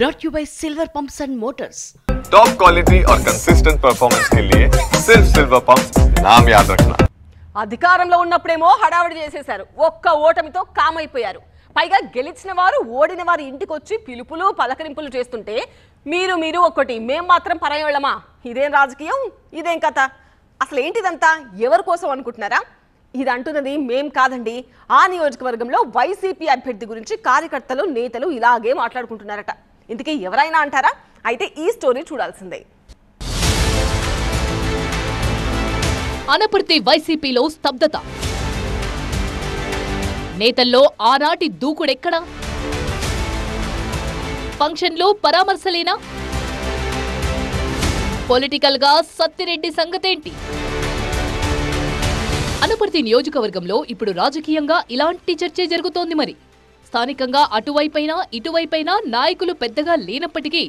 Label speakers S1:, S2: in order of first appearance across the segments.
S1: brought to you by Silver Pumps and Motors.
S2: Top quality और consistent performance के लिए सिर्फ सिल्वर पंप्स नाम याद रखना.
S3: అధికారంలో ఉన్నప్పుడేమో హడావిడి చేసేశారు, ఒక్క ఓటమితో కామైపోయారు. పైగా గెలిచిన వారు ఓడిన వారి ఇంటికి వచ్చి పిలుపులు పలకరింపులు చేస్తుంటే మీరు ఒక్కటి మేం మాత్రం పరాయోళ్ళమా? ఇదేం రాజకీయం, ఇదేం కథ? అసలు ఏంటిదంతా? ఎవరి కోసం అనుకుంటున్నారా? ఇది అంటున్నది మేం కాదండి. ఆ నియోజకవర్గంలో వైసీపీ అభ్యర్థి గురించి కార్యకర్తలు నేతలు ఇలాగే మాట్లాడుకుంటున్నారట. ఇంతకీ ఎవరైనా అంటారా? అయితే ఈ స్టోరీ చూడాల్సిందే.
S4: అనపర్తి వైసీపీలో స్తబ్దత. నేతల్లో ఆనాటి దూకుడెక్కడా? ఫంక్షన్లో పరామర్శలేనా? పొలిటికల్ గా సత్తిరెడ్డి సంగతేంటి? అనపర్తి నియోజకవర్గంలో ఇప్పుడు రాజకీయంగా ఇలాంటి చర్చే జరుగుతోంది. మరి స్థానికంగా అటువైపైనా ఇటువైపైనా నాయకులు పెద్దగా లేనప్పటికీ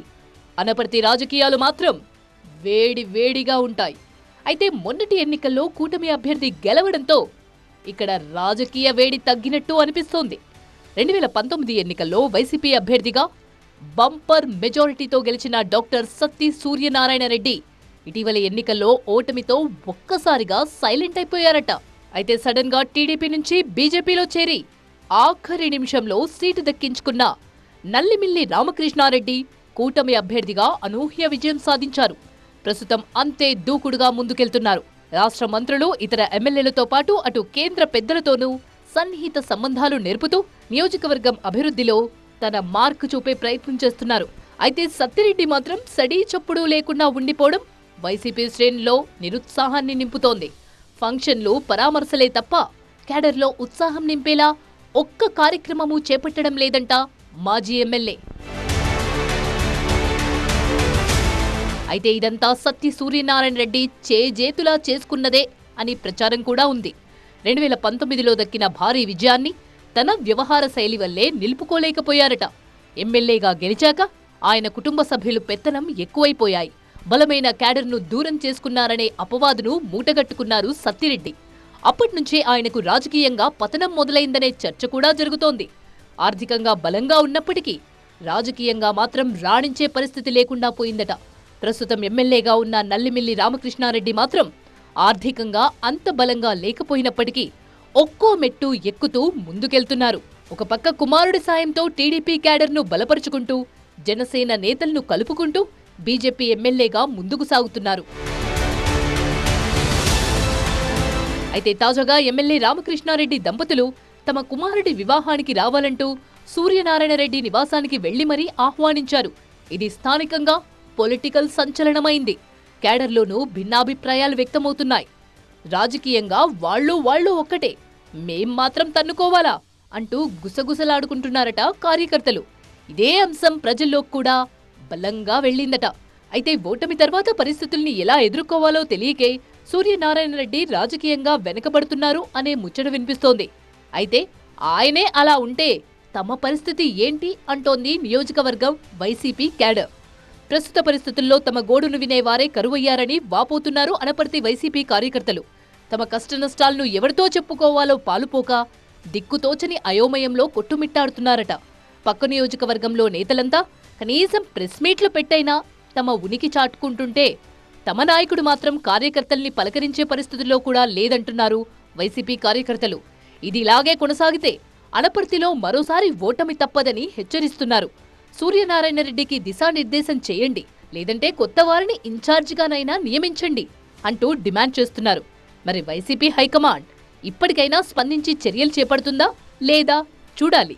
S4: అనపర్తి రాజకీయాలు మాత్రం వేడిగా ఉంటాయి. అయితే మొన్నటి ఎన్నికల్లో కూటమి అభ్యర్థి గెలవడంతో ఇక్కడ రాజకీయ వేడి తగ్గినట్టు అనిపిస్తోంది. 2019 ఎన్నికల్లో వైసీపీ అభ్యర్థిగా బంపర్ మెజారిటీతో గెలిచిన డాక్టర్ సత్తి సూర్యనారాయణ రెడ్డి ఇటీవల ఎన్నికల్లో ఓటమితో ఒక్కసారిగా సైలెంట్ అయిపోయారట. అయితే సడన్ గా టీడీపీ నుంచి బీజేపీలో చేరి ఆఖరి నిమిషంలో సీటు దక్కించుకున్న నల్లిమిల్లి రామకృష్ణారెడ్డి కూటమి అభ్యర్థిగా అనూహ్య విజయం సాధించారు. ప్రస్తుతం అంతే దూకుడుగా ముందుకెళ్తున్నారు. రాష్ట్ర మంత్రులు ఇతర ఎమ్మెల్యేలతో పాటు అటు కేంద్ర పెద్దలతోనూ సన్నిహిత సంబంధాలు నేర్పుతూ నియోజకవర్గం అభివృద్ధిలో తన మార్కు చూపే ప్రయత్నం చేస్తున్నారు. అయితే సత్తిరెడ్డి మాత్రం సడీ చప్పుడు లేకుండా ఉండిపోవడం వైసీపీ శ్రేణుల్లో నిరుత్సాహాన్ని నింపుతోంది. ఫంక్షన్లు పరామర్శలే తప్ప క్యాడర్లో ఉత్సాహం నింపేలా ఒక్క కార్యక్రమము చేపట్టడం లేదంట మాజీ ఎమ్మెల్యే. అయితే ఇదంతా సత్తి సూర్యనారాయణ రెడ్డి చేజేతులా చేసుకున్నదే అని ప్రచారం కూడా ఉంది. 2019లో దక్కిన భారీ విజయాన్ని తన వ్యవహార శైలి వల్లే నిలుపుకోలేకపోయారట. ఎమ్మెల్యేగా గెలిచాక ఆయన కుటుంబ సభ్యులు పెత్తనం ఎక్కువైపోయాయి. బలమైన క్యాడర్ను దూరం చేసుకున్నారనే అపవాదును మూటగట్టుకున్నారు సత్తిరెడ్డి. అప్పట్నుంచే ఆయనకు రాజకీయంగా పతనం మొదలైందనే చర్చ కూడా జరుగుతోంది. ఆర్థికంగా బలంగా ఉన్నప్పటికీ రాజకీయంగా మాత్రం రాణించే పరిస్థితి లేకుండా పోయిందట. ప్రస్తుతం ఎమ్మెల్యేగా ఉన్న నల్లిమిల్లి రామకృష్ణారెడ్డి మాత్రం ఆర్థికంగా అంత బలంగా లేకపోయినప్పటికీ ఒక్కో మెట్టు ఎక్కుతూ ముందుకెళ్తున్నారు. ఒక పక్క కుమారుడి సాయంతో టీడీపీ క్యాడర్ను బలపరుచుకుంటూ జనసేన నేతలను కలుపుకుంటూ బీజేపీ ఎమ్మెల్యేగా ముందుకు సాగుతున్నారు. అయితే తాజాగా ఎమ్మెల్యే రామకృష్ణారెడ్డి దంపతులు తమ కుమారుడి వివాహానికి రావాలంటూ సూర్యనారాయణ రెడ్డి నివాసానికి వెళ్లి మరీ ఆహ్వానించారు. ఇది స్థానికంగా పొలిటికల్ సంచలనమైంది. క్యాడర్లోనూ భిన్నాభిప్రాయాలు వ్యక్తమవుతున్నాయి. రాజకీయంగా వాళ్ళు ఒక్కటే, మేం మాత్రం తన్నుకోవాలా అంటూ గుసగుసలాడుకుంటున్నారట కార్యకర్తలు. ఇదే అంశం ప్రజల్లో కూడా బలంగా వెళ్లిందట. అయితే ఓటమి తర్వాత పరిస్థితుల్ని ఎలా ఎదుర్కోవాలో తెలియకే సూర్యనారాయణ రెడ్డి రాజకీయంగా వెనకబడుతున్నారు అనే ముచ్చట వినిపిస్తోంది. అయితే ఆయనే అలా ఉంటే తమ పరిస్థితి ఏంటి అంటోంది నియోజకవర్గం వైసీపీ క్యాడర్. ప్రస్తుత పరిస్థితుల్లో తమ గోడును వినేవారే కరువయ్యారని వాపోతున్నారు అనపర్తి వైసీపీ కార్యకర్తలు. తమ కష్టనష్టాలను ఎవరితో చెప్పుకోవాలో పాలుపోక దిక్కుతోచని అయోమయంలో కొట్టుమిట్టాడుతున్నారట. పక్క నియోజకవర్గంలో నేతలంతా కనీసం ప్రెస్ మీట్లు పెట్టైనా తమ ఉనికి చాటుకుంటుంటే తమ నాయకుడు మాత్రం కార్యకర్తల్ని పలకరించే పరిస్థితుల్లో కూడా లేదంటున్నారు వైసీపీ కార్యకర్తలు. ఇది ఇలాగే కొనసాగితే అనపర్తిలో మరోసారి ఓటమి తప్పదని హెచ్చరిస్తున్నారు. సూర్యనారాయణ రెడ్డికి దిశానిర్దేశం చేయండి, లేదంటే కొత్త వారిని ఇన్ఛార్జిగానైనా నియమించండి అంటూ డిమాండ్ చేస్తున్నారు. మరి వైసీపీ హైకమాండ్ ఇప్పటికైనా స్పందించి చర్యలు చేపడుతుందా లేదా చూడాలి.